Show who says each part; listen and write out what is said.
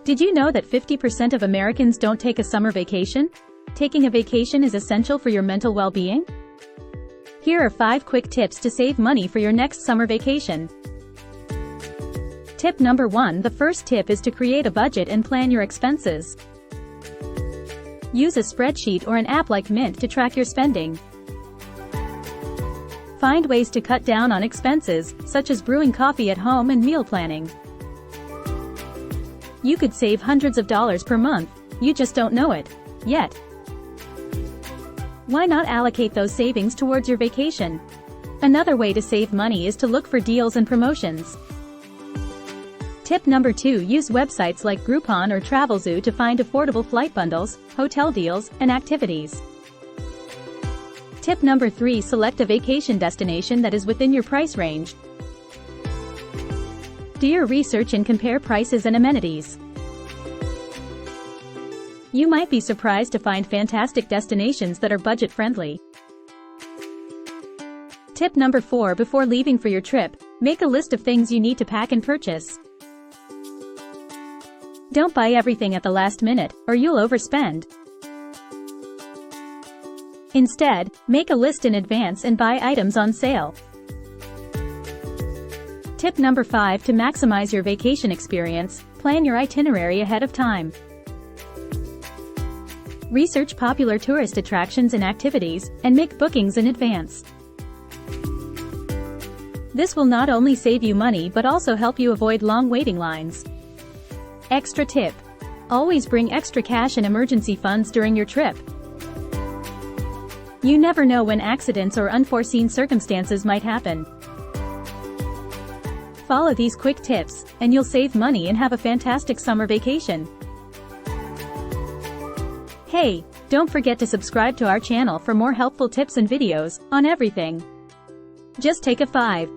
Speaker 1: Did you know that 50% of Americans don't take a summer vacation? Taking a vacation is essential for your mental well-being? Here are 5 quick tips to save money for your next summer vacation. Tip number 1. The first tip is to create a budget and plan your expenses. Use a spreadsheet or an app like Mint to track your spending. Find ways to cut down on expenses, such as brewing coffee at home and meal planning. You could save hundreds of dollars per month, you just don't know it yet. Why not allocate those savings towards your vacation? Another way to save money is to look for deals and promotions. Tip number 2. Use websites like Groupon or Travelzoo to find affordable flight bundles, hotel deals, and activities. Tip number 3. Select a vacation destination that is within your price range. Do your research and compare prices and amenities. You might be surprised to find fantastic destinations that are budget-friendly. Tip number 4. Before leaving for your trip, make a list of things you need to pack and purchase. Don't buy everything at the last minute, or you'll overspend. Instead, make a list in advance and buy items on sale. Tip number 5. To maximize your vacation experience, plan your itinerary ahead of time. Research popular tourist attractions and activities, and make bookings in advance. This will not only save you money but also help you avoid long waiting lines. Extra tip. Always bring extra cash and emergency funds during your trip. You never know when accidents or unforeseen circumstances might happen. Follow these quick tips, and you'll save money and have a fantastic summer vacation. Hey, don't forget to subscribe to our channel for more helpful tips and videos on everything. Just take a 5.